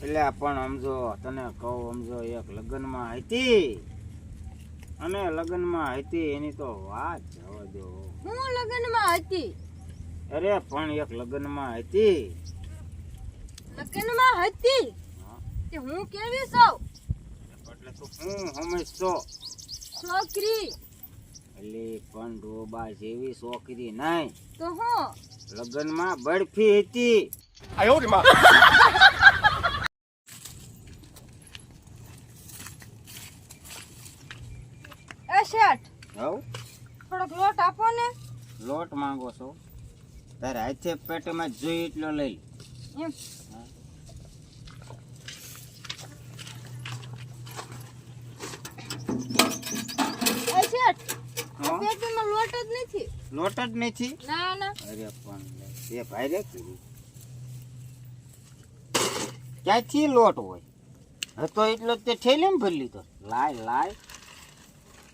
એટલે પણ સમજો તને કહું સમજો એક લગ્નમાં હતી અને લગ્નમાં હતી એની તો વાત જવા દો. હું લગ્નમાં હતી? અરે પણ એક લગ્નમાં હતી. લગ્નમાં હતી કે હું કેવી છું? એટલે તું હું સમજતો છોકરી. એટલે પણ ડોબા જેવી છોકરી નહીં તો હું લગ્નમાં બરફી હતી. આયો રે માં. એ શેઠ, હવ થોડોક લોટ આપો ને. લોટ માંગો છો? તારે હાથે પેટમાં જોઈ એટલો લઈ. એમ એ શેઠ, પેટીમાં લોટ જ નથી. લોટ જ નથી? ના ના. અરે પણ એ ભાઈ રે કીધું ક્યાંથી લોટ હોય? હતો એટલો તે ઠેલીમાં ભરી લીધો. લાય લાય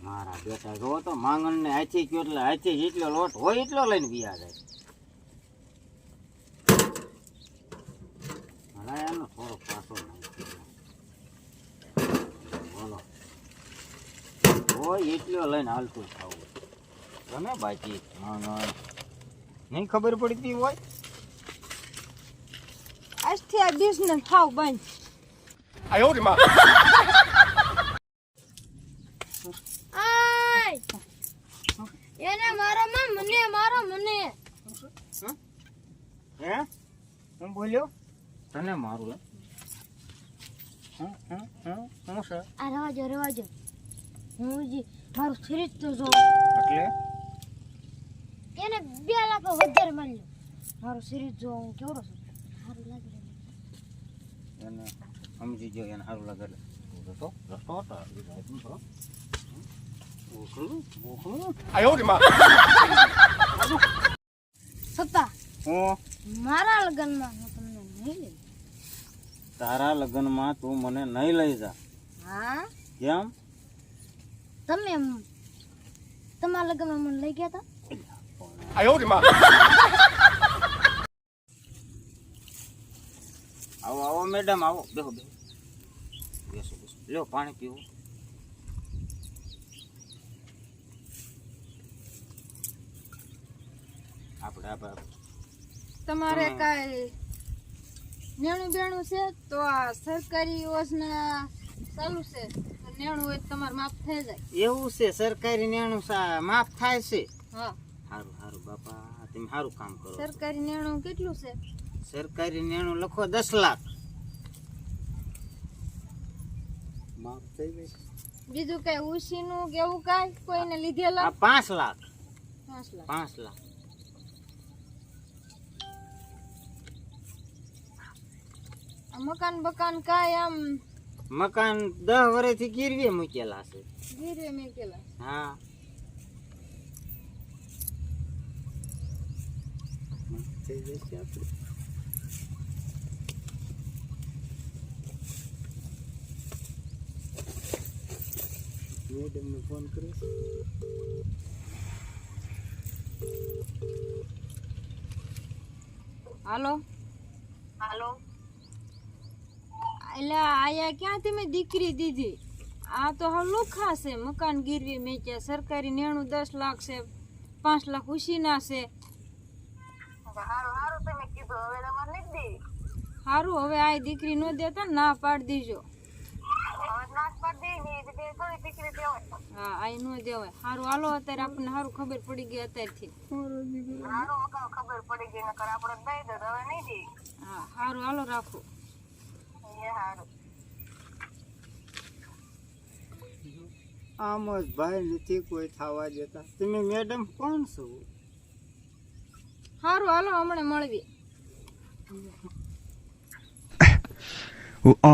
મારા બેટા જો તો માંગણ ને હાથી ગયો એટલે હાથી જેટલો લોટ હોય એટલો લઈને બિયા જાય. હલાય એનો થોડો પાછો બોલો હોય એટલો લઈને હાલતું ખાવું તમે બાકી માંગણ નહીં ખબર પડતી હોય. આજથી આ બિઝનેસ થાવ બંધ. આયો રે માં. આય એને મારો માં મને મારો મને. હે હું બોલ્યો તને મારું હું છે આ રવાજો હું જી મારું શરીર તો જો એટલે એને 2 લાખ વધારે મળ્યો. મારું શરીર જો હું કેવડો છું, સારું લાગે એને સમજી ગયો એને સારું લાગે તો રસ્તો હતો આયો રે માં. સત્તા હું મારા લગ્નમાં હું તમને નહીં લઈ. તારા લગ્નમાં તું મને નહીં લઈ જા. હા કેમ? તમે તમારા લગ્નમાં મને લઈ ગયા હતા. આયો રે માં. આવો આવો મેડમ આવો બેહો બેહો બેસો બેસો લ્યો પાણી પીવું. આપણે તમારે કાંઈ નેણું બેણું છે તો આ સરકારી યોજના ચાલુ છે. નેણું હોય તો તમારે માફ થઈ જાય. એવું છે સરકારી નેણું માફ થાય છે? હા સારું સારું બાપા તમે સારું કામ કરો. સરકારી નેણું કેટલું છે? સરકારી નેણું લખો 10 લાખ માફ થઈ ગઈ. બીજું કઈ ઉશીનું કે એવું કાંઈ કોઈને લીધેલા? આ 5 લાખ 5 લાખ. 5 લાખ આ મકાન બકાન કાંઈ આમ મકાન 10 વર્ષથી ગીરવે મૂકેલા છે. ગીરવે મેકેલા? હા થઈ જશે આપણે. મેડમને ફોન કર્યો. હાલો હાલો. એટલે આયા ક્યાંથી મેં દીકરી દીધી? આ તો હવે લુખા છે. મકાન ગીરવી મેક્યા. સરકારી નેણું 10 લાખ છે, 5 લાખ ઉશીના છે. હારું હારું તમે કીધું, હવે તમારે નથી દેવી. સારું હવે આ દીકરી ન દેતા ને ના પાડી દીજો. હવે નાશ કરી દેવી ને એ થોડી દીકરી દેવાય. હા આ ન દેવાય. સારું હાલો અત્યારે આપણને સારું ખબર પડી ગઈ અત્યારથી. હારું અગાઉ ખબર પડી ગઈ, નકર આપણે દઈ દે હવે નહીં દેવી. હા સારું હાલો રાખો. એ હારું. આમ જ ભાઈ નથી કોઈ થવા દેતા. તમે મેડમ કોણ છો? સારું હાલો હમણાં મળવી. Oh